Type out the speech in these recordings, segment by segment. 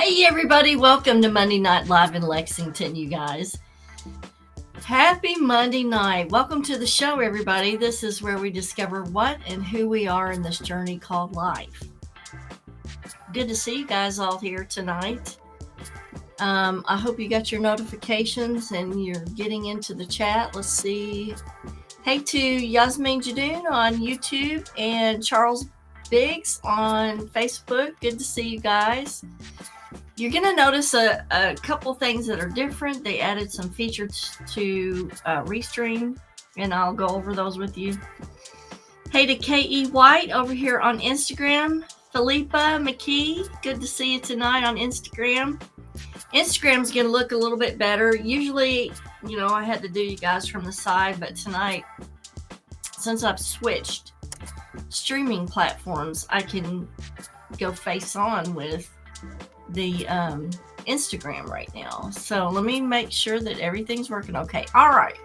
Hey, everybody, welcome to Monday Night Live in Lexington, you guys. Happy Monday night. Welcome to the show, everybody. This is where we discover what and who we are in this journey called life. Good to see you guys all here tonight. I hope you got your notifications and you're getting into the chat. Let's see. Hey to Yasmin Jadoon on YouTube and Charles Biggs on Facebook. Good to see you guys. You're going to notice a couple things that are different. They added some features to Restream, and I'll go over those with you. Hey to K.E. White over here on Instagram. Philippa McKee, good to see you tonight on Instagram. Instagram's going to look a little bit better. Usually, I had to do you guys from the side, but tonight, since I've switched streaming platforms, I can go face on with the Instagram right now. So let me make sure that everything's working okay. All right.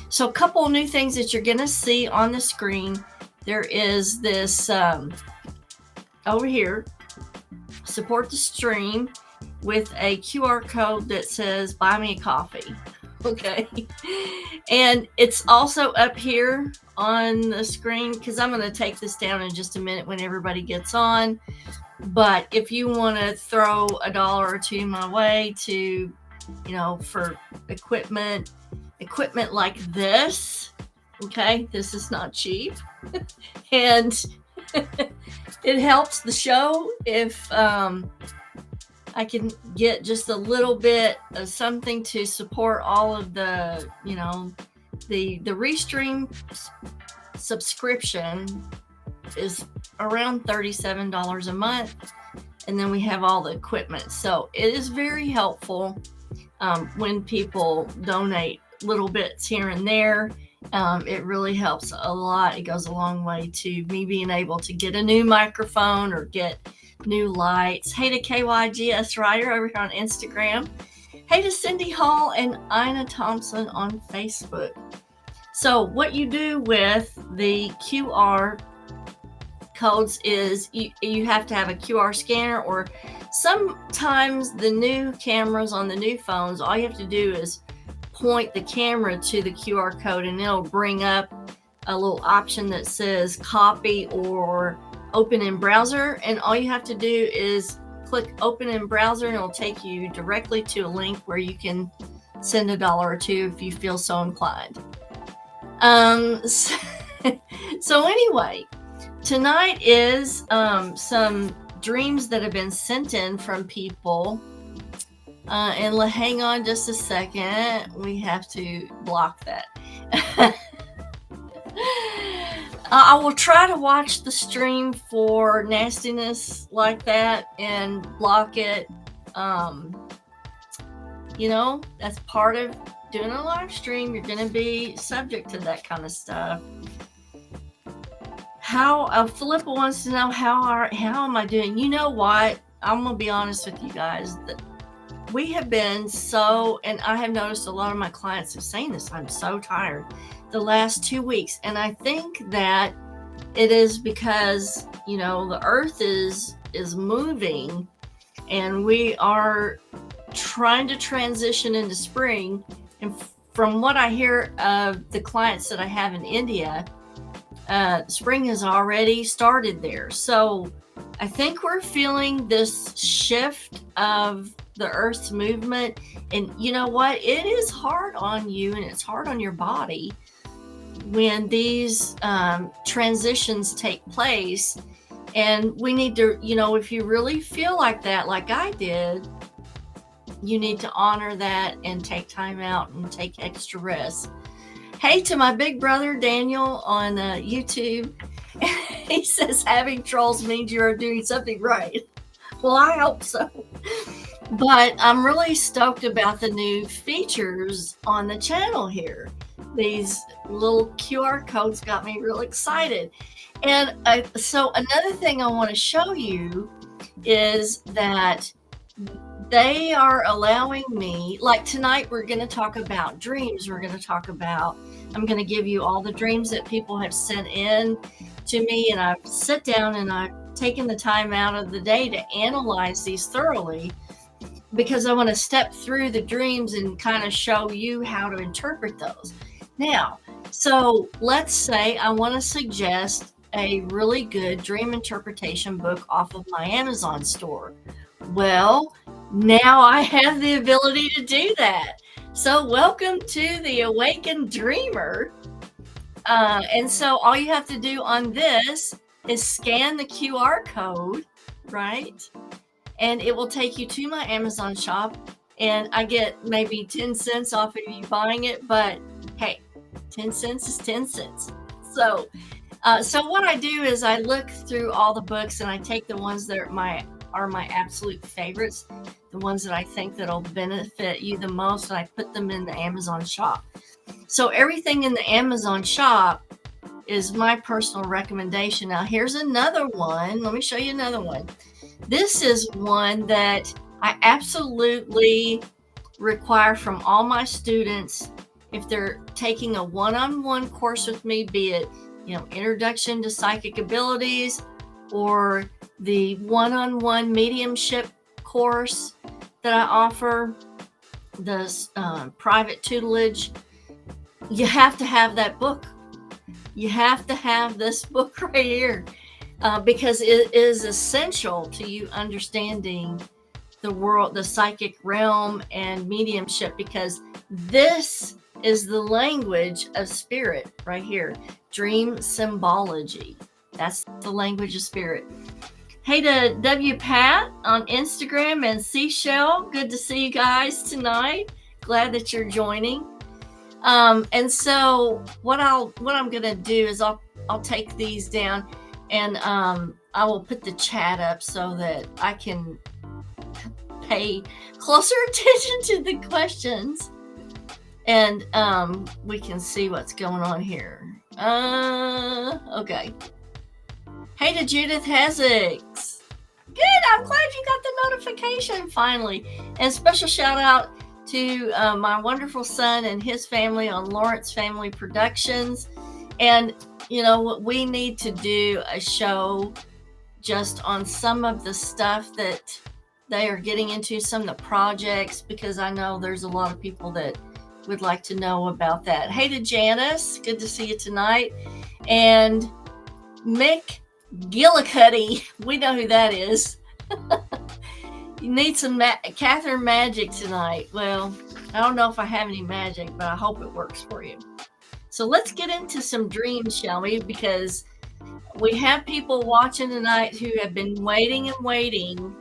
So a couple new things that you're going to see on the screen. There is this over here, support the stream with a QR code that says buy me a coffee. Okay. And it's also up here on the screen because I'm going to take this down in just a minute when everybody gets on. But if you want to throw $1 or $2 my way to, for equipment like this, okay, this is not cheap. And it helps the show if I can get just a little bit of something to support all of the, the Restream subscription is around $37 a month, and then we have all the equipment. So it is very helpful when people donate little bits here and there. It really helps a lot. It goes a long way to me being able to get a new microphone or get new lights. Hey to KYGS Ryder over here on Instagram. Hey to Cindy Hall and Ina Thompson on Facebook. So what you do with the QR codes is you have to have a QR scanner, or sometimes the new cameras on the new phones, all you have to do is point the camera to the QR code and it'll bring up a little option that says copy or open in browser, and all you have to do is click open in browser and it'll take you directly to a link where you can send $1 or $2 if you feel so inclined. So anyway, tonight is some dreams that have been sent in from people. And hang on just a second. We have to block that. I will try to watch the stream for nastiness like that and block it. That's part of doing a live stream. You're going to be subject to that kind of stuff. Philippa wants to know how am I doing? You know what? I'm going to be honest with you guys. We have been and I have noticed a lot of my clients have saying this, I'm so tired the last 2 weeks. And I think that it is because, the earth is moving and we are trying to transition into spring. And from what I hear of the clients that I have in India, spring has already started there. So I think we're feeling this shift of the earth's movement. And you know what? It is hard on you and it's hard on your body when these transitions take place. And we need to, if you really feel like that, like I did, you need to honor that and take time out and take extra rest. Hey to my big brother, Daniel, on YouTube. He says having trolls means you're doing something right. Well, I hope so. But I'm really stoked about the new features on the channel here. These little QR codes got me real excited. And so another thing I want to show you is that they are allowing me, like tonight we're going to talk about dreams. I'm going to give you all the dreams that people have sent in to me, and I sit down and I taken the time out of the day to analyze these thoroughly, because I want to step through the dreams and kind of show you how to interpret those. Now, so let's say I want to suggest a really good dream interpretation book off of my Amazon store. Well, now I have the ability to do that. So welcome to the Awakened Dreamer. And so all you have to do on this is scan the QR code, right? And it will take you to my Amazon shop, and I get maybe 10 cents off of you buying it, but hey, 10 cents is 10 cents. So what I do is I look through all the books and I take the ones that are my absolute favorites, the ones that I think that'll benefit you the most, and I put them in the Amazon shop. So everything in the Amazon shop is my personal recommendation. Now here's another one. Let me show you another one. This is one that I absolutely require from all my students if they're taking a one-on-one course with me, be it, Introduction to Psychic Abilities or the one-on-one mediumship course that I offer, the private tutelage. You have to have that book. You have to have this book right here. Because it is essential to you understanding the world, the psychic realm and mediumship, because this is the language of spirit right here. Dream symbology. That's the language of spirit. Hey to W. Pat on Instagram and Seashell. Good to see you guys tonight. Glad that you're joining. And so what I'm going to do is I'll take these down. And I will put the chat up so that I can pay closer attention to the questions. And we can see what's going on here. Okay. Hey to Judith Hesix. Good, I'm glad you got the notification finally. And special shout out to my wonderful son and his family on Lawrence Family Productions. And we need to do a show just on some of the stuff that they are getting into, some of the projects, because I know there's a lot of people that would like to know about that. Hey to Janice, good to see you tonight. And Mick Gillicuddy, we know who that is. You need some Kathryn magic tonight. Well, I don't know if I have any magic, but I hope it works for you. So let's get into some dreams, shall we? Because we have people watching tonight who have been waiting and waiting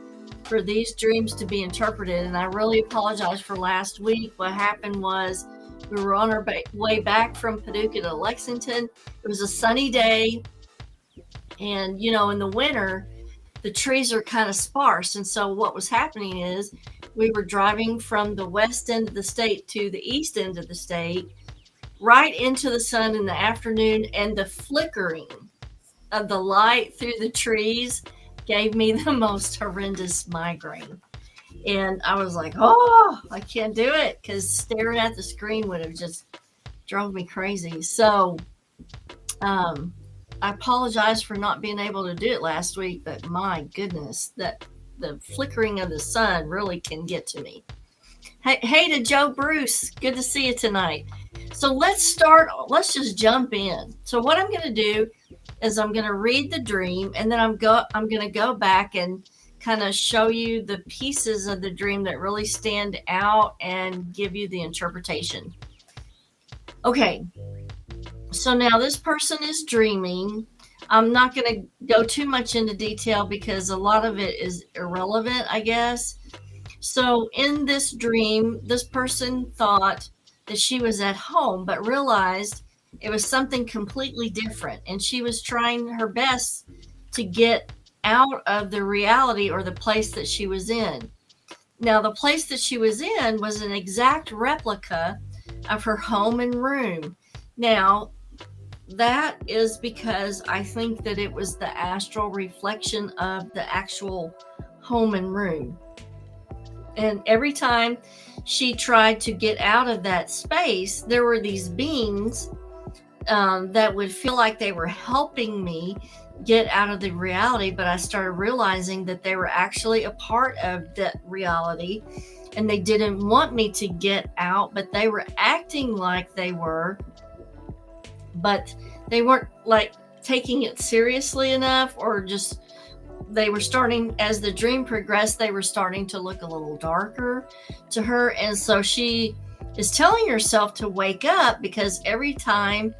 for these dreams to be interpreted. And I really apologize for last week. What happened was we were on our way back from Paducah to Lexington. It was a sunny day. And, in the winter, the trees are kind of sparse. And so what was happening is we were driving from the west end of the state to the east end of the state, right into the sun in the afternoon, and the flickering of the light through the trees gave me the most horrendous migraine. And I was like, oh, I can't do it, because staring at the screen would have just drove me crazy. So I apologize for not being able to do it last week, but my goodness, that the flickering of the sun really can get to me. Hey to Joe Bruce, good to see you tonight. So let's just jump in. So what I'm going to do is I'm going to read the dream, and then I'm going to go back and kind of show you the pieces of the dream that really stand out and give you the interpretation. Okay. So now this person is dreaming. I'm not going to go too much into detail because a lot of it is irrelevant, I guess. So in this dream, this person thought that she was at home, but realized it was something completely different. And she was trying her best to get out of the reality or the place that she was in. Now, the place that she was in was an exact replica of her home and room. Now, that is because I think that it was the astral reflection of the actual home and room. And every time she tried to get out of that space, there were these beings that would feel like they were helping me get out of the reality, but I started realizing that they were actually a part of that reality and they didn't want me to get out, but they were acting like they were, but they weren't like taking it seriously enough, or just they were starting, as the dream progressed, they were starting to look a little darker to her. And so she is telling herself to wake up, because every time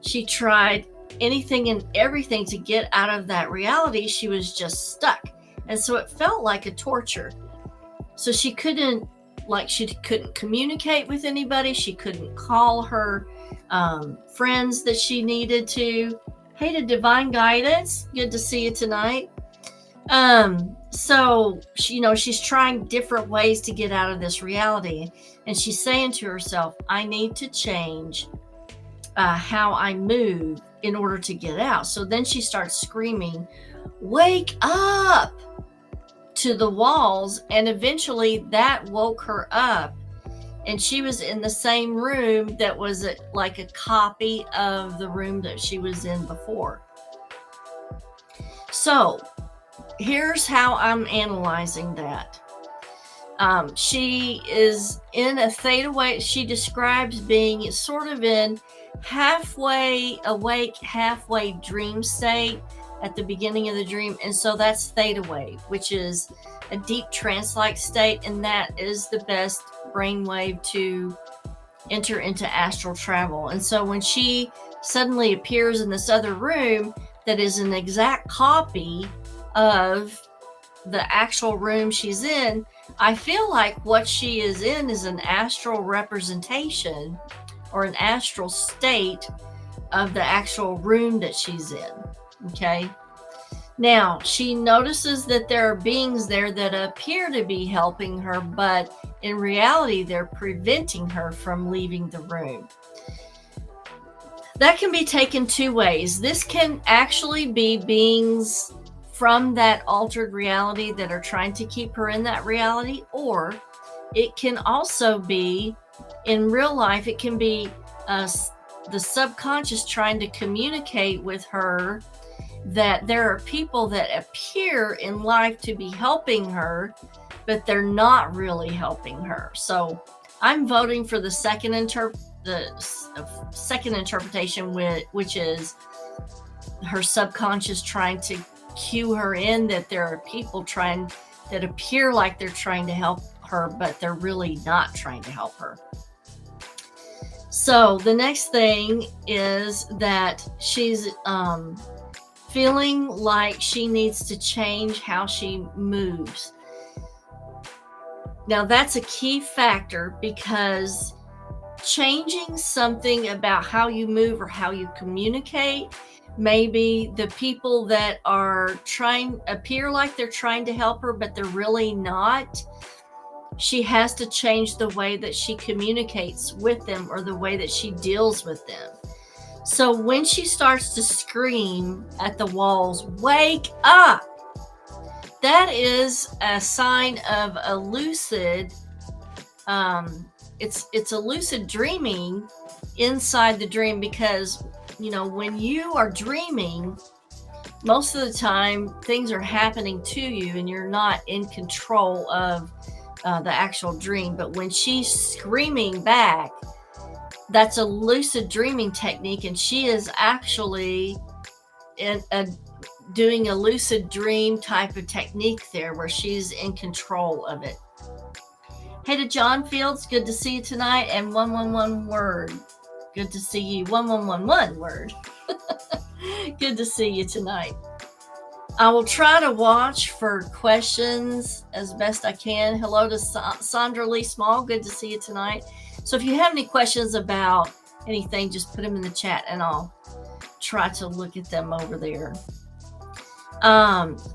she tried anything and everything to get out of that reality, she was just stuck. And so it felt like a torture. So she couldn't communicate with anybody. She couldn't call her friends that she needed to. Hey, to Divine Guidance, good to see you tonight. So she, she's trying different ways to get out of this reality, and she's saying to herself, I need to change how I move in order to get out. So then she starts screaming, wake up, to the walls, and eventually that woke her up, and she was in the same room that was like a copy of the room that she was in before. So here's how I'm analyzing that. She is in a theta wave. She describes being sort of in halfway awake, halfway dream state at the beginning of the dream. And so that's theta wave, which is a deep trance-like state. And that is the best brainwave to enter into astral travel. And so when she suddenly appears in this other room that is an exact copy of the actual room she's in, I feel like what she is in is an astral representation or an astral state of the actual room that she's in. Okay. Now, she notices that there are beings there that appear to be helping her, but in reality, they're preventing her from leaving the room. That can be taken two ways. This can actually be beings from that altered reality that are trying to keep her in that reality, or it can also be in real life. It can be the subconscious trying to communicate with her that there are people that appear in life to be helping her, but they're not really helping her. So I'm voting for the second interpretation, which is her subconscious trying to cue her in that there are people that appear like they're trying to help her, but they're really not trying to help her. So the next thing is that she's feeling like she needs to change how she moves. Now that's a key factor, because changing something about how you move or how you communicate, maybe the people that are appear like they're trying to help her, but they're really not. She has to change the way that she communicates with them or the way that she deals with them. So when she starts to scream at the walls, wake up, that is a sign of a lucid, it's a lucid dreaming inside the dream, because when you are dreaming, most of the time things are happening to you and you're not in control of the actual dream. But when she's screaming back, that's a lucid dreaming technique, and she is actually doing a lucid dream type of technique there, where she's in control of it. Hey to John Fields, good to see you tonight. And 111 word, good to see you. 1111 word. Good to see you tonight. I will try to watch for questions as best I can. Hello to Sandra Lee Small. Good to see you tonight. So if you have any questions about anything, just put them in the chat and I'll try to look at them over there.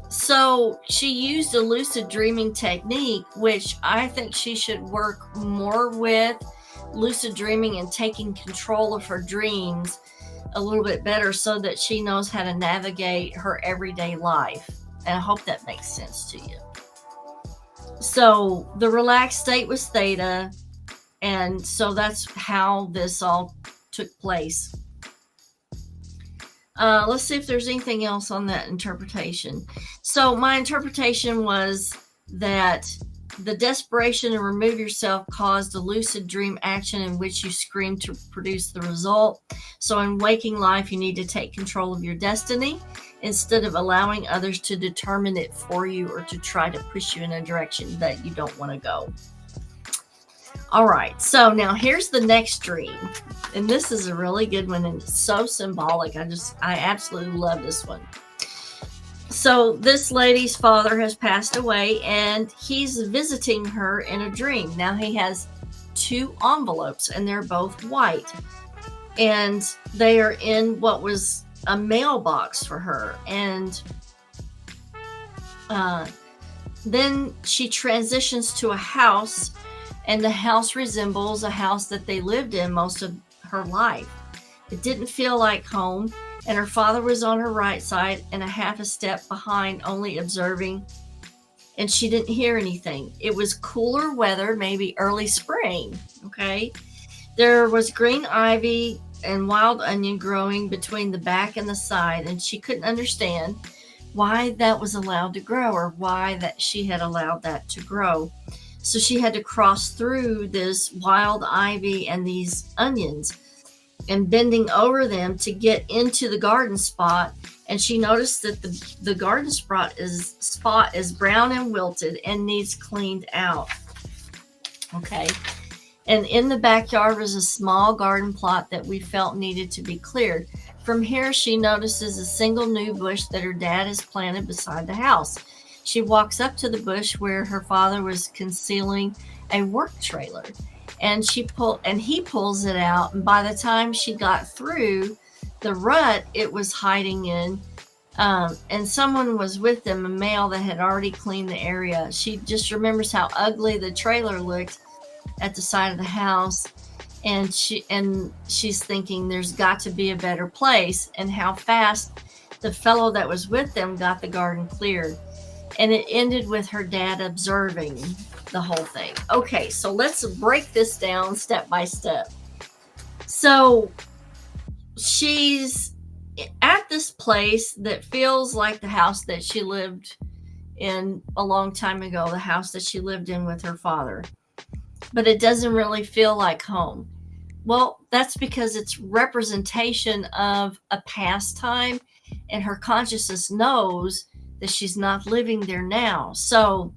So she used a lucid dreaming technique, which I think she should work more with lucid dreaming and taking control of her dreams a little bit better, so that she knows how to navigate her everyday life. And I hope that makes sense to you. So the relaxed state was theta, and so that's how this all took place. Let's see if there's anything else on that interpretation. So my interpretation was that the desperation to remove yourself caused a lucid dream action in which you scream to produce the result. So in waking life, you need to take control of your destiny instead of allowing others to determine it for you or to try to push you in a direction that you don't want to go. All right, so now here's the next dream. And this is a really good one, and it's so symbolic. I absolutely love this one. So this lady's father has passed away, and he's visiting her in a dream. Now he has 2 envelopes, and they're both white. And they are in what was a mailbox for her. And then she transitions to a house, and the house resembles a house that they lived in most of her life. It didn't feel like home, and her father was on her right side and a half a step behind, only observing, and she didn't hear anything. It was cooler weather, maybe early spring, okay? There was green ivy and wild onion growing between the back and the side, and she couldn't understand why that was allowed to grow or why that she had allowed that to grow. So she had to cross through this wild ivy and these onions and bending over them to get into the garden spot. And she noticed that the garden spot is brown and wilted and needs cleaned out. Okay. And in the backyard was a small garden plot that we felt needed to be cleared. From here, she notices a single new bush that her dad has planted beside the house. She walks up to the bush where her father was concealing a work trailer, and he pulls it out. And by the time she got through the rut it was hiding in, and someone was with them, a male that had already cleaned the area. She just remembers how ugly the trailer looked at the side of the house, and she's thinking there's got to be a better place, and how fast the fellow that was with them got the garden cleared. And it ended with her dad observing the whole thing. Okay, so let's break this down step by step. So she's at this place that feels like the house that she lived in a long time ago, the house that she lived in with her father. But it doesn't really feel like home. Well, that's because it's representation of a past time, and her consciousness knows that she's not living there now. So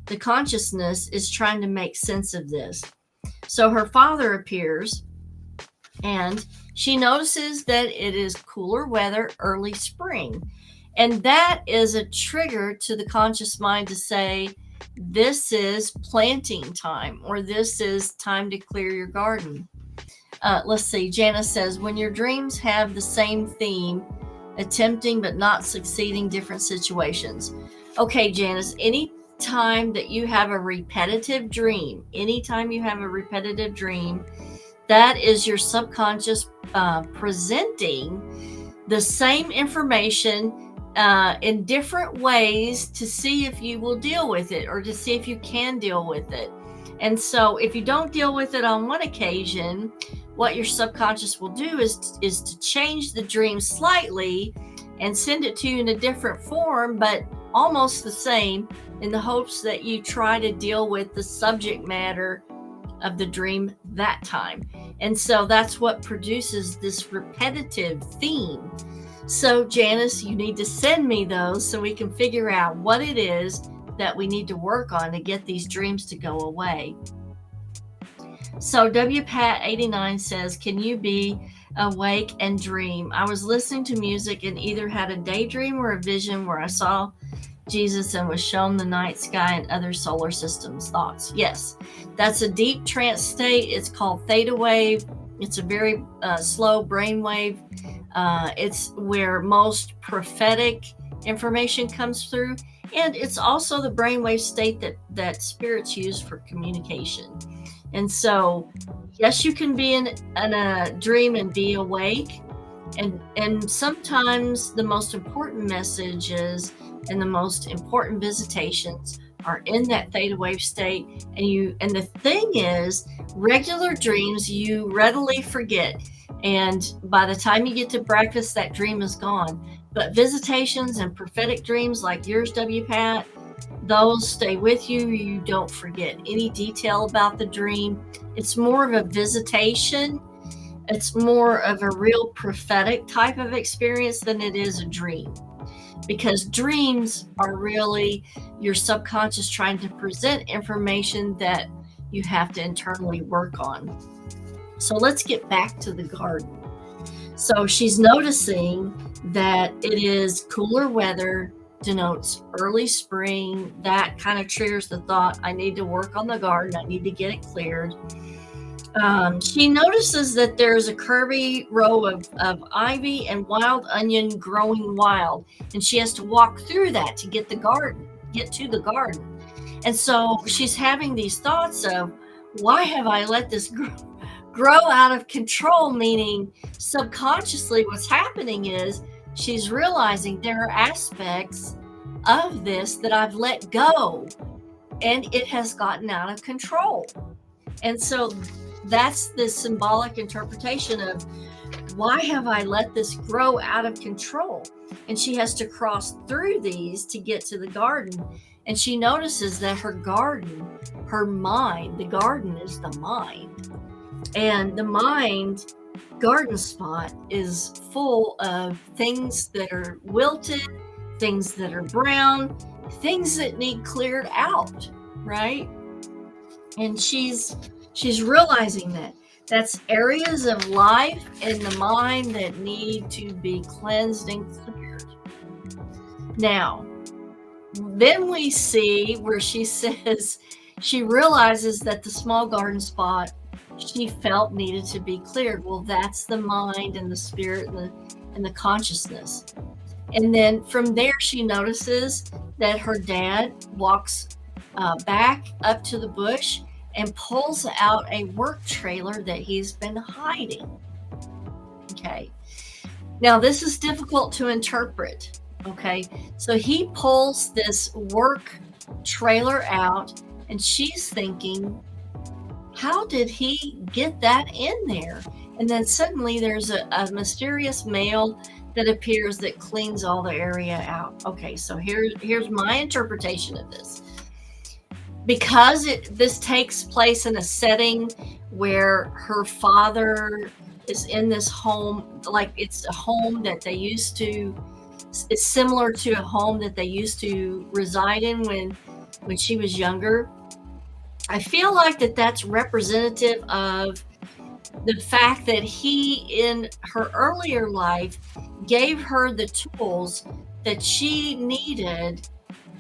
the consciousness is trying to make sense of this. So her father appears, and she notices that it is cooler weather, early spring. And that is a trigger to the conscious mind to say, this is planting time, or this is time to clear your garden. Let's see. Janice says, when your dreams have the same theme, attempting but not succeeding different situations. Okay, Janice, anytime that you have a repetitive dream, that is your subconscious presenting the same information in different ways to see if you will deal with it, or to see if you can deal with it. And so if you don't deal with it on one occasion, what your subconscious will do is to change the dream slightly and send it to you in a different form, but almost the same, in the hopes that you try to deal with the subject matter of the dream that time. And so that's what produces this repetitive theme. So Janice, you need to send me those so we can figure out what it is that we need to work on to get these dreams to go away. So WPat89 says, can you be awake and dream? I was listening to music and either had a daydream or a vision where I saw Jesus and was shown the night sky and other solar systems. Thoughts? Yes, that's a deep trance state. It's called theta wave. It's a very slow brain wave. It's where most prophetic information comes through. And it's also the brainwave state that spirits use for communication. And so, yes, you can be in a dream and be awake. And sometimes the most important messages and the most important visitations are in that theta wave state. And the thing is, regular dreams you readily forget. And by the time you get to breakfast, that dream is gone. But visitations and prophetic dreams like yours, W. Pat, those stay with you. You don't forget any detail about the dream. It's more of a visitation. It's more of a real prophetic type of experience than it is a dream. Because dreams are really your subconscious trying to present information that you have to internally work on. So let's get back to the garden. So she's noticing that it is cooler weather, denotes early spring. That kind of triggers the thought, I need to work on the garden. I need to get it cleared. She notices that there's a curvy row of ivy and wild onion growing wild, and she has to walk through that to get to the garden. And so she's having these thoughts of, why have I let this grow out of control? Meaning subconsciously what's happening is she's realizing there are aspects of this that I've let go and it has gotten out of control. And so that's the symbolic interpretation of, why have I let this grow out of control? And she has to cross through these to get to the garden. And she notices that her garden, her mind, the garden is the mind. And the mind garden spot is full of things that are wilted, things that are brown, things that need cleared out, right? And she's realizing that that's areas of life in the mind that need to be cleansed and cleared. Now, then we see where she says she realizes that the small garden spot she felt needed to be cleared. Well, that's the mind and the spirit and the consciousness. And then from there, she notices that her dad walks back up to the bush and pulls out a work trailer that he's been hiding. Okay. Now, this is difficult to interpret. Okay. So he pulls this work trailer out, and she's thinking, how did he get that in there? And then suddenly there's a mysterious male that appears that cleans all the area out. Okay, so here's my interpretation of this. Because this takes place in a setting where her father is in this home, like it's a home that they used to, it's similar to a home that they used to reside in when she was younger. I feel like that's representative of the fact that he, in her earlier life, gave her the tools that she needed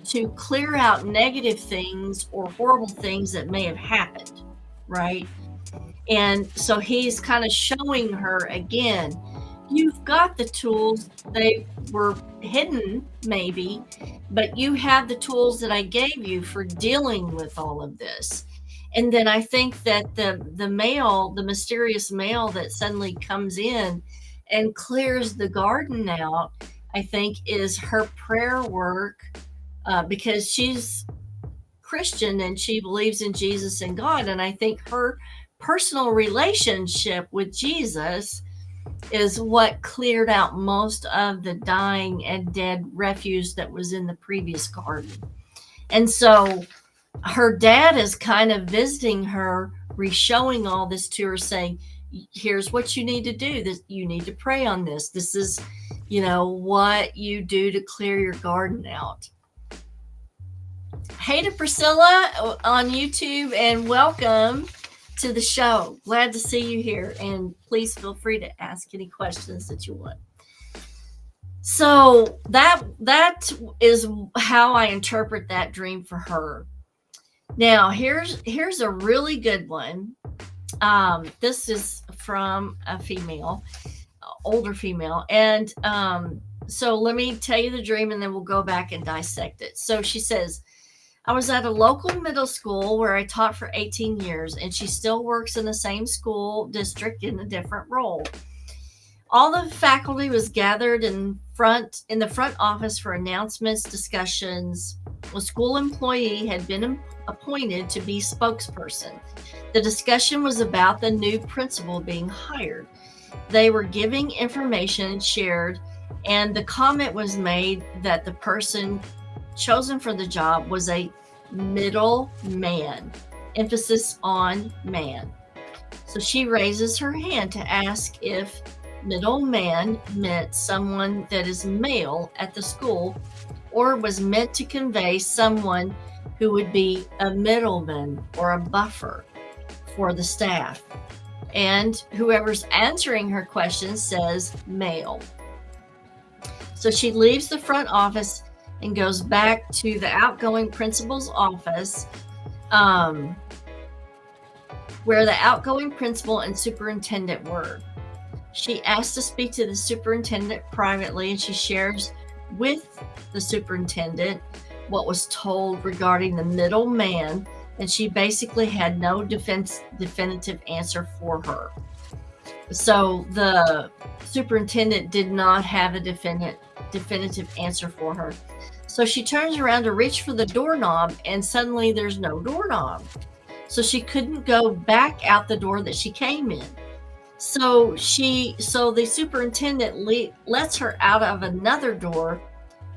to clear out negative things or horrible things that may have happened, right? And so he's kind of showing her again, you've got the tools. They were hidden maybe, but you have the tools that I gave you for dealing with all of this. And then I think that the male, the mysterious male that suddenly comes in and clears the garden out, I think is her prayer work, because she's Christian and she believes in Jesus and God. And I think her personal relationship with Jesus is what cleared out most of the dying and dead refuse that was in the previous garden. And so her dad is kind of visiting her, re-showing all this to her, saying, here's what you need to do. This, you need to pray on this. This is, what you do to clear your garden out. Hey to Priscilla on YouTube, and welcome to the show. Glad to see you here, and please feel free to ask any questions that you want. So that is how I interpret that dream for her. Now, here's a really good one. This is from a female, older female. And so let me tell you the dream, and then we'll go back and dissect it. So she says, I was at a local middle school where I taught for 18 years, and she still works in the same school district in a different role. All the faculty was gathered in the front office for announcements, discussions. A school employee had been appointed to be spokesperson. The discussion was about the new principal being hired. They were giving information shared, and the comment was made that the person chosen for the job was a middle man, emphasis on man. So she raises her hand to ask if middleman meant someone that is male at the school, or was meant to convey someone who would be a middleman or a buffer for the staff. And whoever's answering her question says male. So she leaves the front office and goes back to the outgoing principal's office, where the outgoing principal and superintendent were. She asked to speak to the superintendent privately, and she shares with the superintendent what was told regarding the middleman, and she basically had no definitive answer for her. So the superintendent did not have a definitive answer for her. So she turns around to reach for the doorknob, and suddenly there's no doorknob. So she couldn't go back out the door that she came in. So the superintendent lets her out of another door,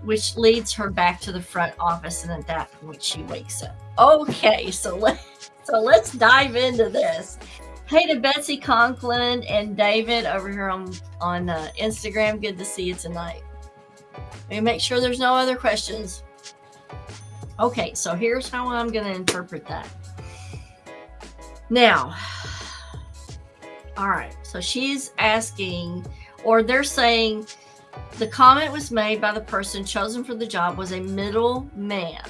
which leads her back to the front office, and at that point she wakes up. Okay, so let's dive into this. Hey to Betsy Conklin and David over here on Instagram. Good to see you tonight. Let me make sure there's no other questions. Okay, so here's how I'm going to interpret that. Now, all right, so she's asking, or they're saying, the comment was made by the person chosen for the job was a middle man.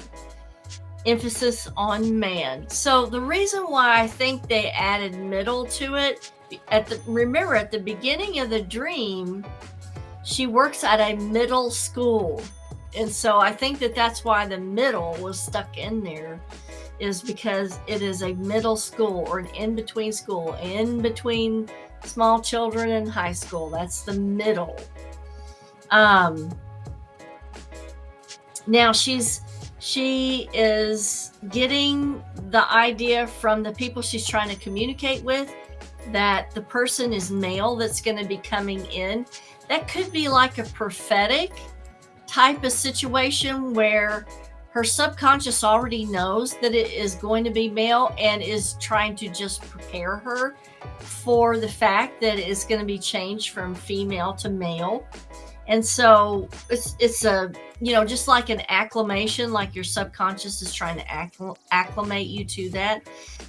Emphasis on man. So the reason why I think they added middle to it, remember at the beginning of the dream, she works at a middle school. And so I think that's why the middle was stuck in there, is because it is a middle school, or an in-between school, in between small children and high school. That's the middle. Now she is getting the idea from the people she's trying to communicate with that the person is male that's going to be coming in. That could be like a prophetic type of situation where her subconscious already knows that it is going to be male and is trying to just prepare her for the fact that it's going to be changed from female to male. And so it's a, just like an acclimation, like your subconscious is trying to acclimate you to that.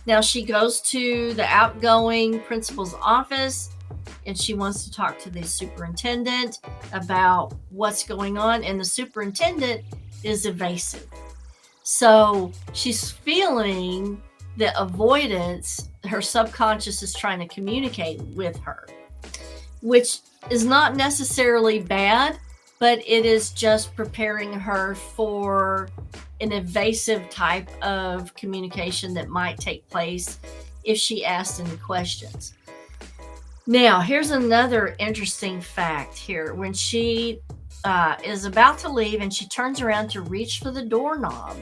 Now she goes to the outgoing principal's office, and she wants to talk to the superintendent about what's going on. And the superintendent is evasive. So she's feeling the avoidance her subconscious is trying to communicate with her, which is not necessarily bad, but it is just preparing her for an evasive type of communication that might take place if she asked any questions. Now, here's another interesting fact here. When she is about to leave and she turns around to reach for the doorknob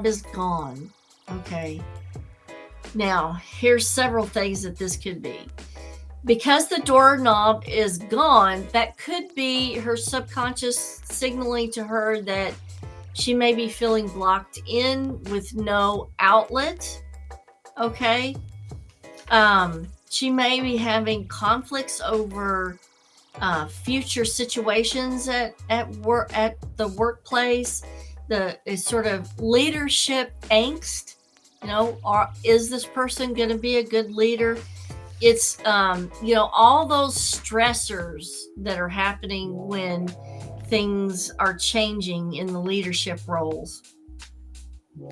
is gone. Okay. Now, here's several things that this could be. Because the doorknob is gone, that could be her subconscious signaling to her that she may be feeling blocked in with no outlet. Okay. She may be having conflicts over future situations at the workplace. It's sort of leadership angst. Is this person going to be a good leader? It's all those stressors that are happening when things are changing in the leadership roles.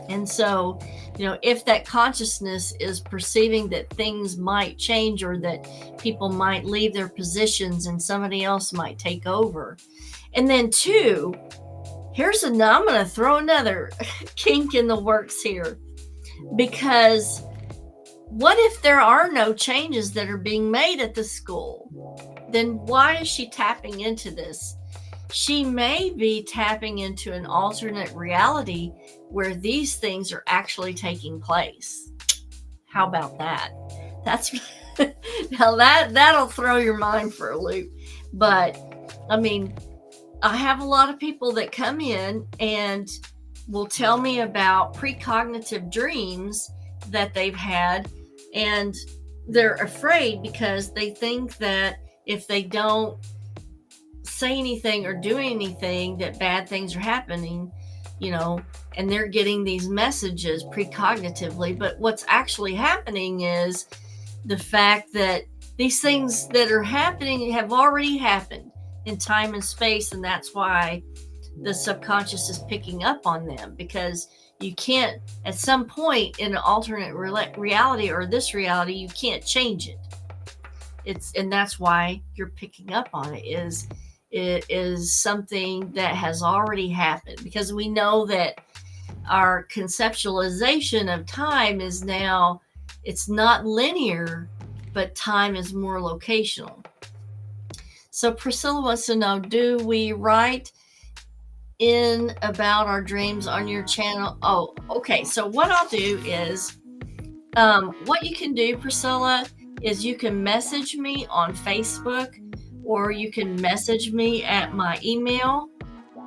And so, if that consciousness is perceiving that things might change, or that people might leave their positions and somebody else might take over. And then two, I'm going to throw another kink in the works here, because what if there are no changes that are being made at the school? Then why is she tapping into this? She may be tapping into an alternate reality where these things are actually taking place. How about that? Now that'll throw your mind for a loop. But I mean, I have a lot of people that come in and will tell me about precognitive dreams that they've had, and they're afraid because they think that if they don't say anything or do anything, that bad things are happening, and they're getting these messages precognitively. But what's actually happening is the fact that these things that are happening have already happened in time and space, and that's why the subconscious is picking up on them, because you can't, at some point in an alternate reality or this reality, you can't change it. And that's why you're picking up on it. It is something that has already happened, because we know that our conceptualization of time is now, it's not linear, but time is more locational. So Priscilla wants to know, do we write in about our dreams on your channel? Oh, okay. So what I'll do is, what you can do, Priscilla, is you can message me on Facebook, or you can message me at my email.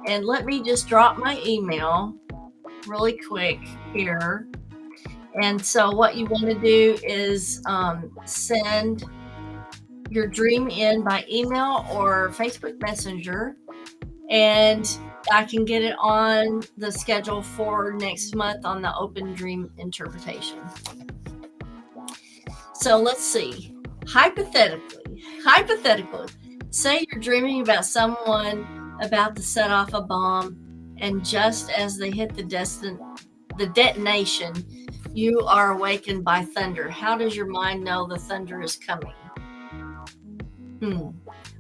And let me just drop my email really quick here. And so what you want to do is send your dream in by email or Facebook Messenger, and I can get it on the schedule for next month on the open dream interpretation. So let's see. Hypothetically, say you're dreaming about someone about to set off a bomb, and just as they hit the detonation, you are awakened by thunder. How does your mind know the thunder is coming?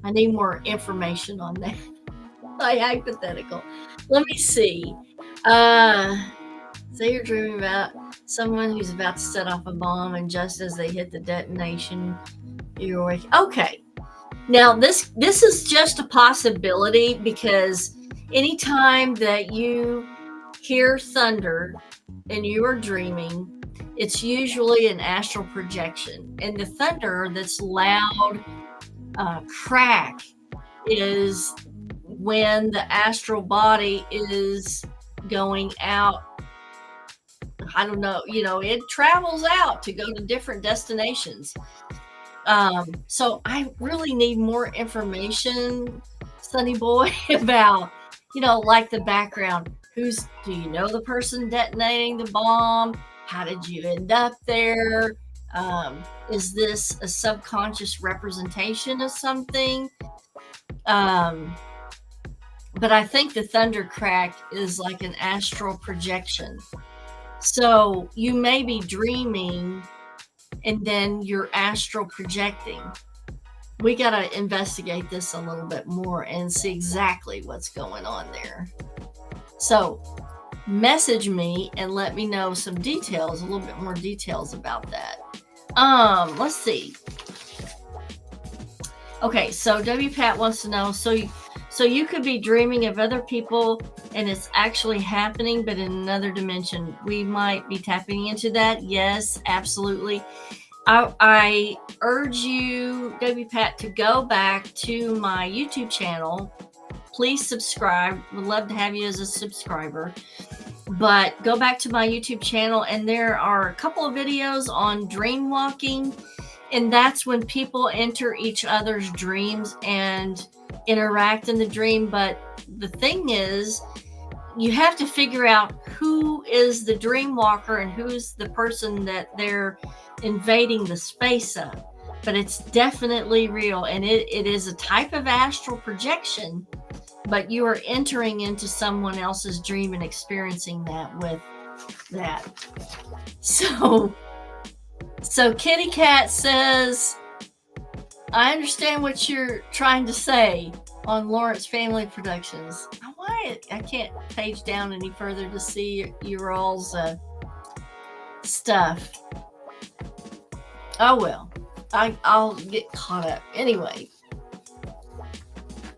I need more information on that. Like hypothetical. Let me see. Say you're dreaming about someone who's about to set off a bomb, and just as they hit the detonation, you're awake. Okay. Now this is just a possibility, because anytime that you hear thunder and you are dreaming, it's usually an astral projection. And the thunder, that's loud crack, is when the astral body is going out. I don't know, it travels out to go to different destinations. So I really need more information, Sonny Boy, about, like the background. Do you know the person detonating the bomb? How did you end up there? Is this a subconscious representation of something? But I think the thunder crack is like an astral projection. So you may be dreaming and then you're astral projecting. We got to investigate this a little bit more and see exactly what's going on there. So message me and let me know some details, a little bit more details about that. Let's see. Okay, so WPAT wants to know, so you could be dreaming of other people and it's actually happening, but in another dimension. We might be tapping into that. Yes, absolutely. I urge you, WPAT, to go back to my YouTube channel. Please subscribe. Would love to have you as a subscriber. But go back to my YouTube channel, and there are a couple of videos on dream walking. And that's when people enter each other's dreams and interact in the dream. But the thing is, you have to figure out who is the dream walker and who's the person that they're invading the space of. But it's definitely real, and it is a type of astral projection, but you are entering into someone else's dream and experiencing that with that. So Kitty Cat says, I understand what you're trying to say on Lawrence Family Productions. Why I can't page down any further to see your all's stuff. Oh well, I'll get caught up anyway.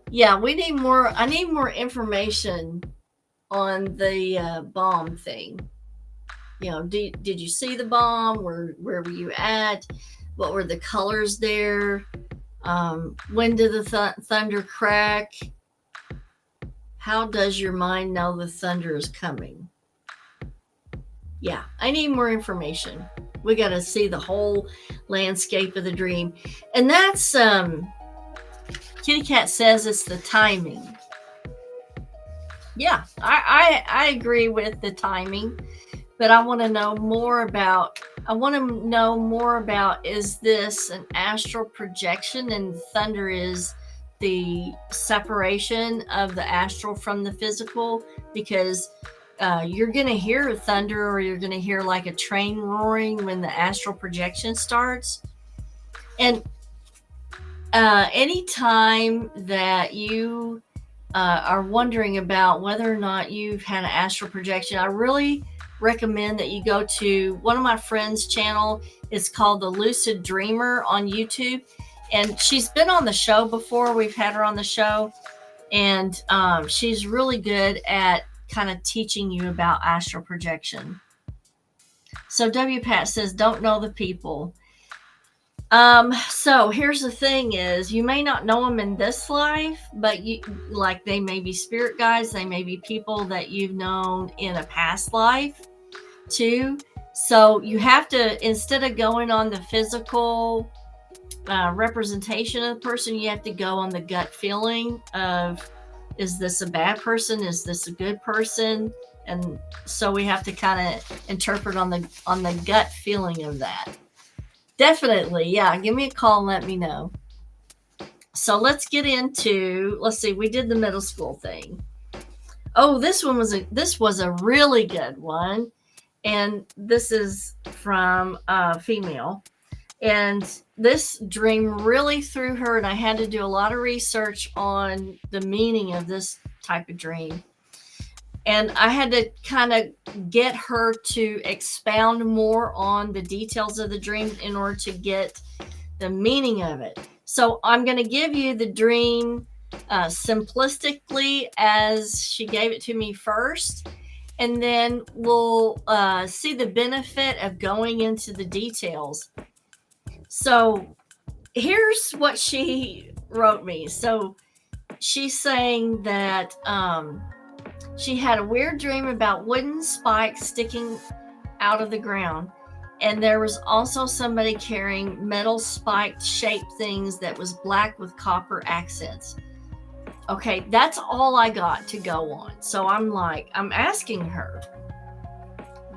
Yeah, I need more information on the bomb thing. Did you see the bomb? Where were you at? What were the colors there? When did the thunder crack? How does your mind know the thunder is coming? Yeah, I need more information. We got to see the whole landscape of the dream. And that's, Kitty Cat says it's the timing. Yeah, I agree with the timing, but I want to know more about, is this an astral projection, and thunder is the separation of the astral from the physical? Because you're going to hear thunder, or you're going to hear like a train roaring when the astral projection starts. And anytime that you are wondering about whether or not you've had an astral projection, I really recommend that you go to one of my friends' channel. It's called The Lucid Dreamer on YouTube. And she's been on the show before. We've had her on the show. And she's really good at kind of teaching you about astral projection. So W. Pat says, don't know the people. So here's the thing is, you may not know them in this life, but they may be spirit guides. They may be people that you've known in a past life too. So you have to, instead of going on the physical representation of the person, you have to go on the gut feeling of, is this a bad person? Is this a good person? And so we have to kind of interpret on the gut feeling of that. Definitely. Yeah. Give me a call and let me know. So let's get into, let's see, we did the middle school thing. Oh, this was a really good one. And this is from a female. And this dream really threw her, and I had to do a lot of research on the meaning of this type of dream. And I had to kind of get her to expound more on the details of the dream in order to get the meaning of it. So I'm going to give you the dream simplistically as she gave it to me first. And then we'll see the benefit of going into the details. So here's what she wrote me. So she's saying that she had a weird dream about wooden spikes sticking out of the ground. And there was also somebody carrying metal spiked shaped things that was black with copper accents. Okay, that's all I got to go on. So I'm asking her,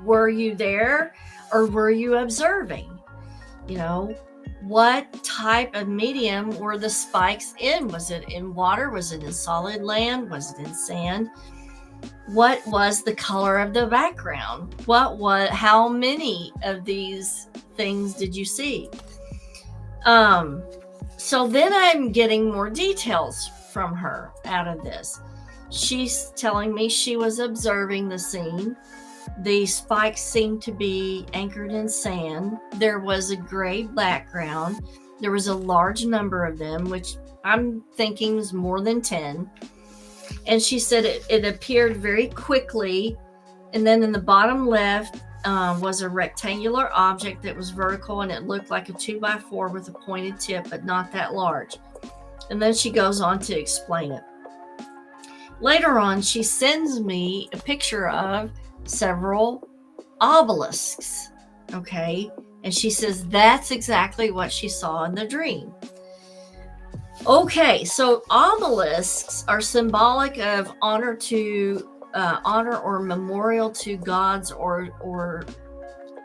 were you there or were you observing? What type of medium were the spikes in? Was it in water? Was it in solid land? Was it in sand? What was the color of the background? How many of these things did you see? So then I'm getting more details from her out of this. She's telling me she was observing the scene. The spikes seemed to be anchored in sand. There was a gray background. There was a large number of them, which I'm thinking is more than 10. And she said it appeared very quickly. And then in the bottom left was a rectangular object that was vertical, and it looked like a 2x4 with a pointed tip, but not that large. And then she goes on to explain it. Later on, she sends me a picture of several obelisks. Okay. And she says that's exactly what she saw in the dream. Okay, so obelisks are symbolic of honor or memorial to gods or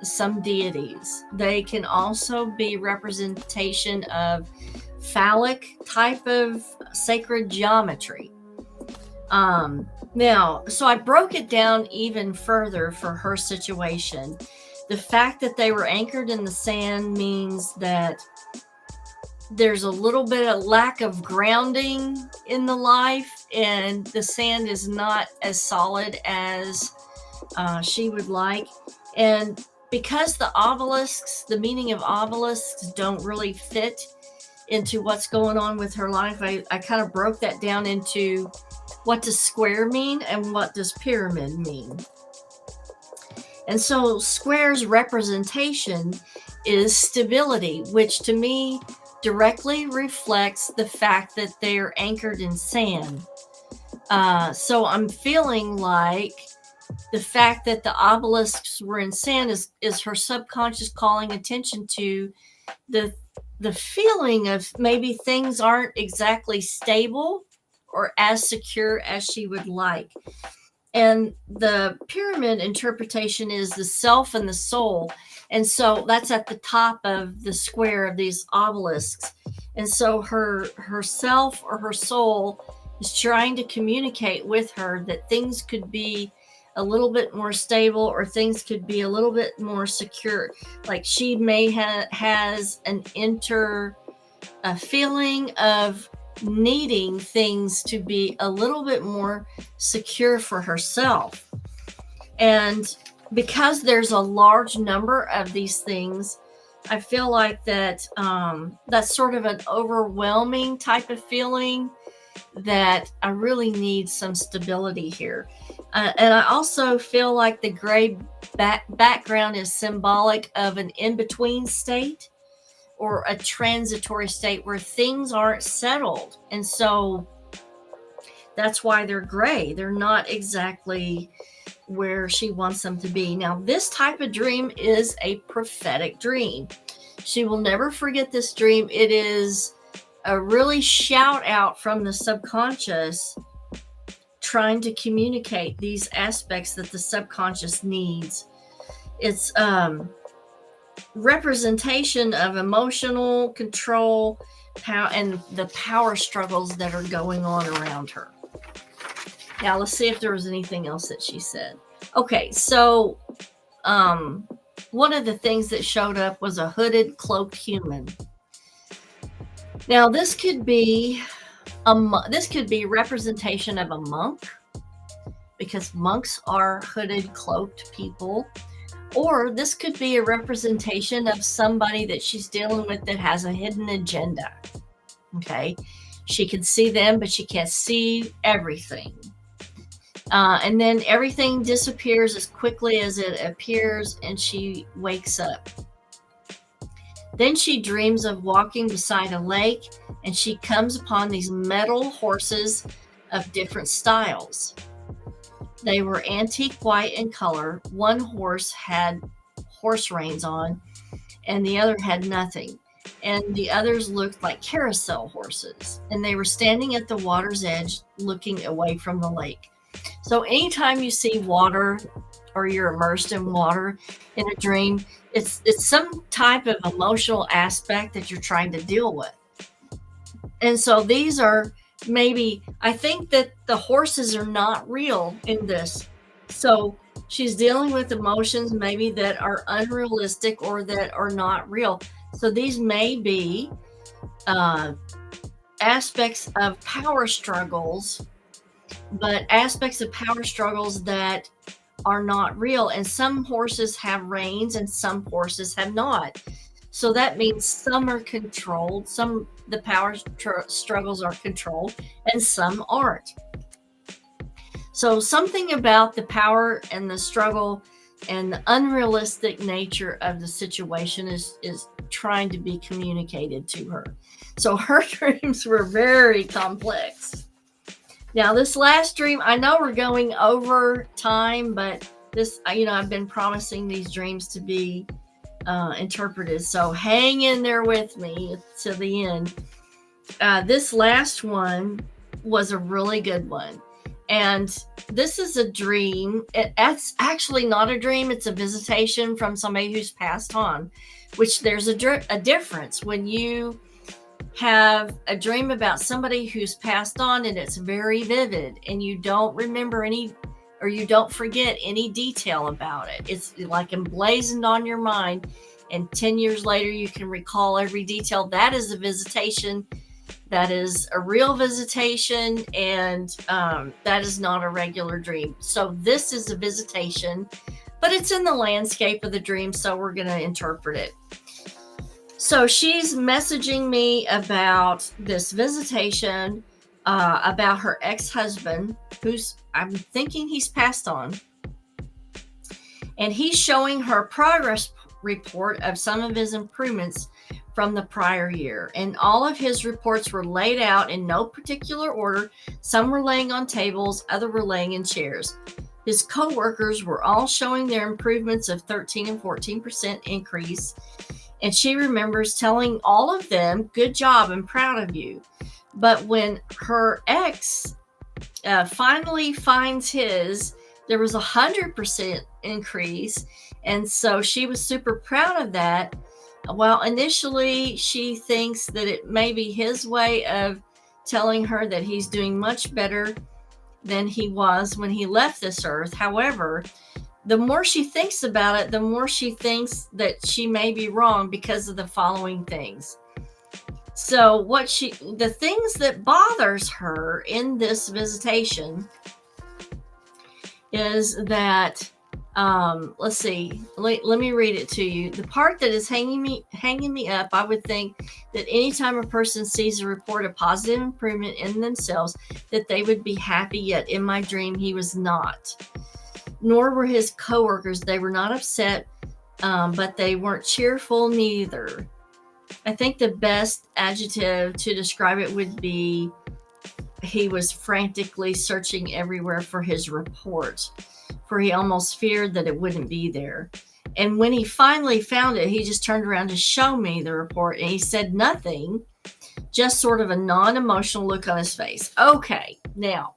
some deities. They can also be representation of phallic type of sacred geometry. Now, so I broke it down even further for her situation. The fact that they were anchored in the sand means that there's a little bit of lack of grounding in the life, and the sand is not as solid as she would like. And because the meaning of obelisks don't really fit into what's going on with her life, I kind of broke that down into what does square mean and what does pyramid mean. And so square's representation is stability, which to me directly reflects the fact that they're anchored in sand. So I'm feeling like the fact that the obelisks were in sand is her subconscious calling attention to the the feeling of maybe things aren't exactly stable or as secure as she would like. And the pyramid interpretation is the self and the soul. And so that's at the top of the square of these obelisks. And so her self or her soul is trying to communicate with her that things could be a little bit more stable or things could be a little bit more secure. Like she may has an a feeling of needing things to be a little bit more secure for herself. And because there's a large number of these things, I feel like that's sort of an overwhelming type of feeling that I really need some stability here. And I also feel like the gray background is symbolic of an in-between state or a transitory state where things aren't settled. And so that's why they're gray. They're not exactly where she wants them to be. Now, this type of dream is a prophetic dream. She will never forget this dream. It is a really shout out from the subconscious trying to communicate these aspects that the subconscious needs. It's representation of emotional control, power, and the power struggles that are going on around her. Now let's see if there was anything else that she said. Okay, so one of the things that showed up was a hooded, cloaked human. Now this could be representation of a monk, because monks are hooded, cloaked people. Or this could be a representation of somebody that she's dealing with that has a hidden agenda. Okay. She can see them, but she can't see everything. And then everything disappears as quickly as it appears, and she wakes up. Then she dreams of walking beside a lake, and she comes upon these metal horses of different styles. They were antique white in color. One horse had horse reins on, and the other had nothing. And the others looked like carousel horses. And they were standing at the water's edge, looking away from the lake. So anytime you see water or you're immersed in water in a dream, it's some type of emotional aspect that you're trying to deal with. And so these are maybe, I think that the horses are not real in this. So she's dealing with emotions maybe that are unrealistic or that are not real. So these may be aspects of power struggles, but aspects of power struggles that are not real. And some horses have reins and some horses have not. So that means some are controlled, the power struggles are controlled, and some aren't. So something about the power and the struggle and the unrealistic nature of the situation is trying to be communicated to her. So her dreams were very complex. Now, this last dream, I know we're going over time, but this, I've been promising these dreams to be interpreted. So hang in there with me to the end. This last one was a really good one. And this is a dream. It's actually not a dream. It's a visitation from somebody who's passed on, which there's a difference when you have a dream about somebody who's passed on and it's very vivid and you don't remember any, or you don't forget any detail about it. It's like emblazoned on your mind, and 10 years later you can recall every detail. That is a visitation. That is a real visitation, and that is not a regular dream. So this is a visitation, but it's in the landscape of the dream, so we're going to interpret it. So she's messaging me about this visitation, about her ex-husband, who's, I'm thinking he's passed on. And he's showing her progress report of some of his improvements from the prior year. And all of his reports were laid out in no particular order. Some were laying on tables, others were laying in chairs. His co-workers were all showing their improvements of 13 and 14% increase. And she remembers telling all of them, good job, I'm proud of you. But when her ex finally finds his, there was 100% increase. And so she was super proud of that. Well, initially she thinks that it may be his way of telling her that he's doing much better than he was when he left this earth. However, the more she thinks about it, the more she thinks that she may be wrong because of the following things. So the things that bothers her in this visitation is that, let's see, let me read it to you. The part that is hanging me up, I would think that anytime a person sees a report of positive improvement in themselves, that they would be happy, yet in my dream, he was not. Nor were his coworkers. They were not upset, but they weren't cheerful neither. I think the best adjective to describe it would be he was frantically searching everywhere for his report, for he almost feared that it wouldn't be there. And when he finally found it, he just turned around to show me the report, and he said nothing, just sort of a non-emotional look on his face. Okay, now,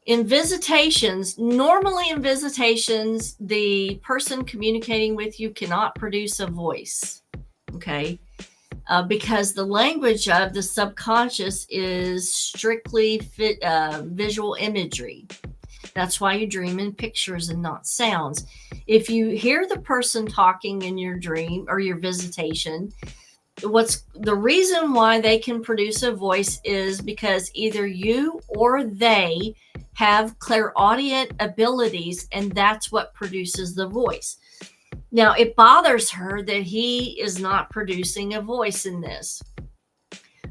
normally in visitations, the person communicating with you cannot produce a voice, okay? Because the language of the subconscious is strictly visual imagery. That's why you dream in pictures and not sounds. If you hear the person talking in your dream or your visitation, the reason why they can produce a voice is because either you or they have clairaudient abilities, and that's what produces the voice. Now, it bothers her that he is not producing a voice in this,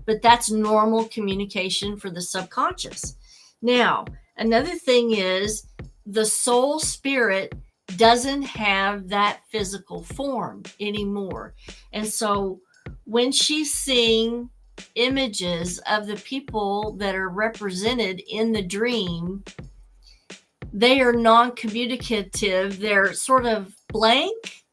but that's normal communication for the subconscious. Now, another thing is the soul spirit doesn't have that physical form anymore. And so when she's seeing images of the people that are represented in the dream, they are non-communicative. They're sort of blank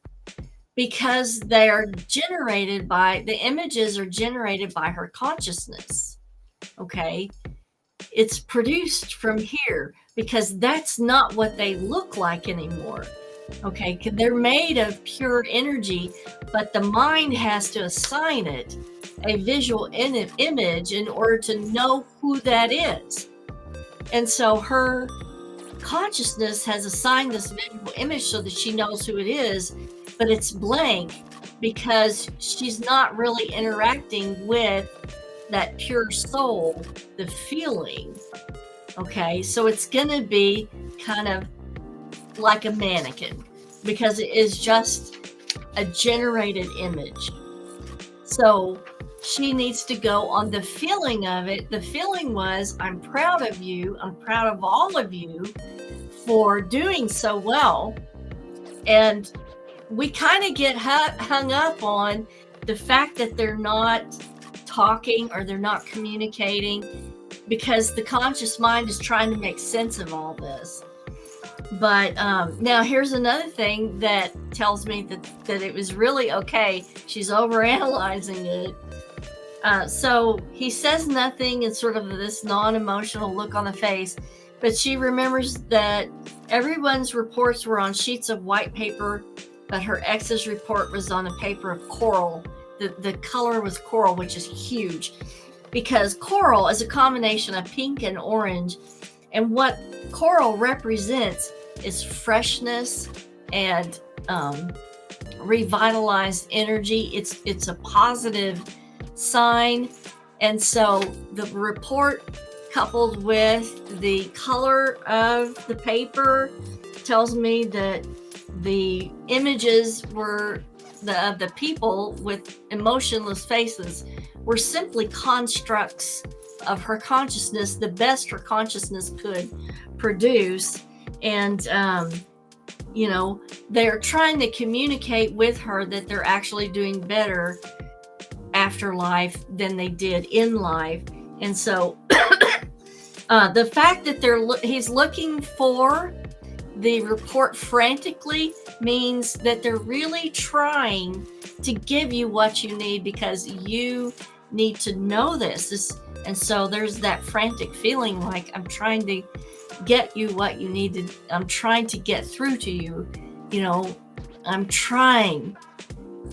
because they are the images are generated by her consciousness. Okay. It's produced from here because that's not what they look like anymore. Okay. They're made of pure energy, but the mind has to assign it a visual image in order to know who that is. And so her consciousness has assigned this visual image so that she knows who it is, but it's blank because she's not really interacting with that pure soul, the feeling. Okay, so it's going to be kind of like a mannequin because it is just a generated image. So she needs to go on the feeling of it. The feeling was, I'm proud of you. I'm proud of all of you for doing so well. And we kind of get hung up on the fact that they're not talking or they're not communicating because the conscious mind is trying to make sense of all this. But now here's another thing that tells me that it was really okay. She's overanalyzing it. So he says nothing and sort of this non-emotional look on the face, but she remembers that everyone's reports were on sheets of white paper, but her ex's report was on a paper of coral. The color was coral, which is huge because coral is a combination of pink and orange. And what coral represents is freshness and revitalized energy. It's a positive sign. And so the report coupled with the color of the paper tells me that the images were of the people with emotionless faces were simply constructs of her consciousness, the best her consciousness could produce. And you know, they're trying to communicate with her that they're actually doing better after life than they did in life. And so the fact that he's looking for the report frantically means that they're really trying to give you what you need, because you need to know this. And so there's that frantic feeling like, I'm trying to get you what you need I'm trying to get through to you. I'm trying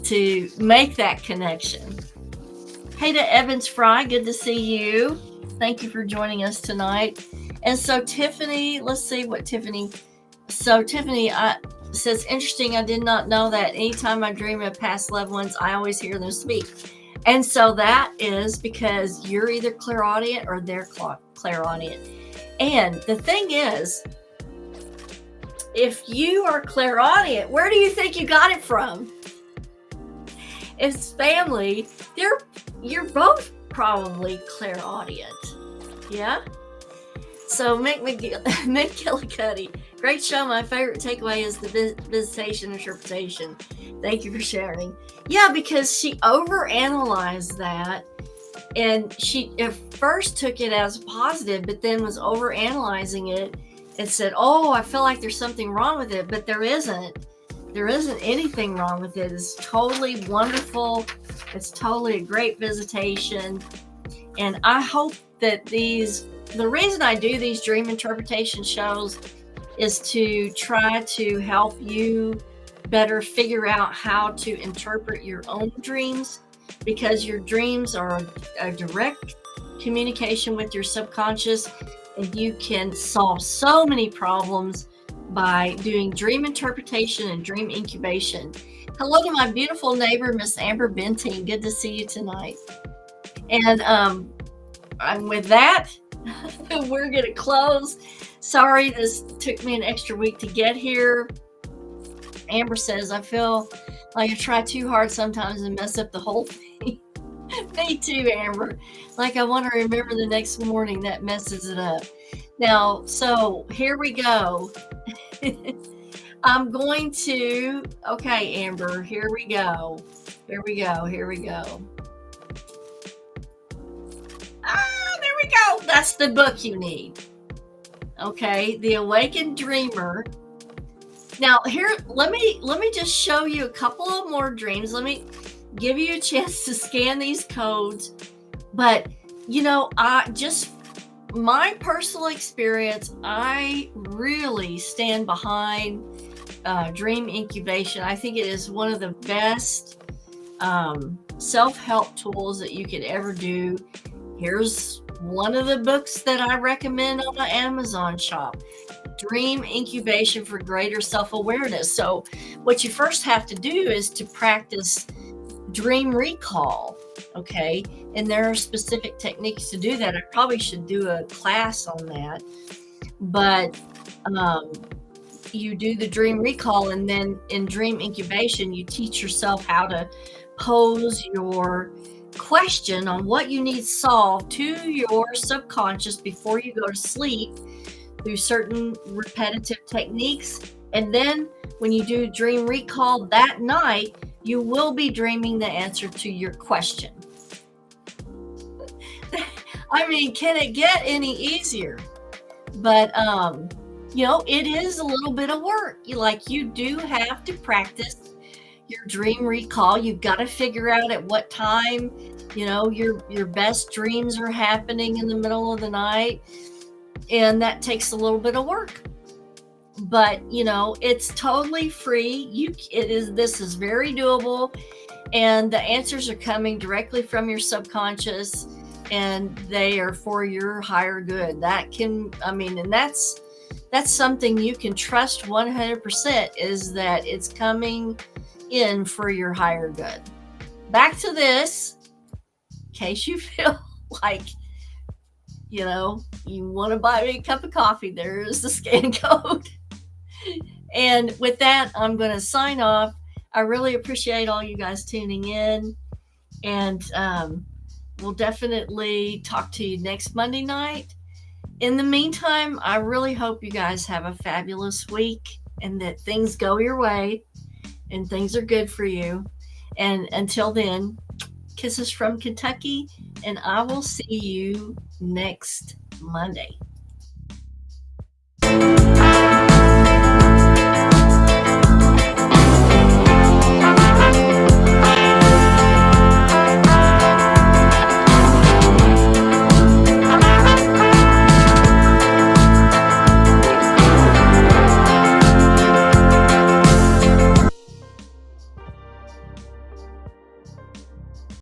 to make that connection. Hey to Evans Fry, good to see you. Thank you for joining us tonight. And so Tiffany, let's see what Tiffany. So Tiffany says, interesting, I did not know that. Anytime I dream of past loved ones, I always hear them speak. And so that is because you're either clairaudient or they're clairaudient. And the thing is, if you are clairaudient, where do you think you got it from? It's family. You're both probably clairaudient. Yeah? So Mick McGillicuddy, great show. My favorite takeaway is the visitation interpretation. Thank you for sharing. Yeah, because she overanalyzed that, and she at first took it as positive, but then was overanalyzing it and said, oh, I feel like there's something wrong with it, but there isn't. There isn't anything wrong with it. It's totally wonderful. It's totally a great visitation. And I hope that the reason I do these dream interpretation shows is to try to help you better figure out how to interpret your own dreams, because your dreams are a direct communication with your subconscious, and you can solve so many problems by doing dream interpretation and dream incubation. Hello to my beautiful neighbor, Miss Amber Benting. Good to see you tonight. And with that, we're going to close. Sorry, this took me an extra week to get here. Amber says, I feel like I try too hard sometimes and mess up the whole thing. Me too, Amber. Like I want to remember the next morning, that messes it up. Now, so here we go. I'm going to, okay, Amber, here we go. Here we go. There we go. That's the book you need. Okay, The Awakened Dreamer. Now here, let me just show you a couple of more dreams. Let me give you a chance to scan these codes. But my personal experience, I really stand behind dream incubation. I think it is one of the best self-help tools that you could ever do. Here's one of the books that I recommend on my Amazon shop, Dream Incubation for Greater Self-Awareness. So what you first have to do is to practice dream recall, okay? And there are specific techniques to do that. I probably should do a class on that. But you do the dream recall, and then in dream incubation, you teach yourself how to pose your question on what you need solved to your subconscious before you go to sleep through certain repetitive techniques. And then when you do dream recall that night, you will be dreaming the answer to your question. I mean, can it get any easier? But it is a little bit of work. You do have to practice your dream recall. You've got to figure out at what time, your best dreams are happening in the middle of the night. And that takes a little bit of work. But, it's totally free. This is very doable. And the answers are coming directly from your subconscious, and they are for your higher good. And that's something you can trust 100%, is that it's coming in for your higher good. Back to this, in case you feel like, you want to buy me a cup of coffee, there's the scan code. And with that, I'm going to sign off. I really appreciate all you guys tuning in. And we'll definitely talk to you next Monday night. In the meantime, I really hope you guys have a fabulous week. and that things go your way and things are good for you. And until then, kisses from Kentucky, and I will see you next Monday.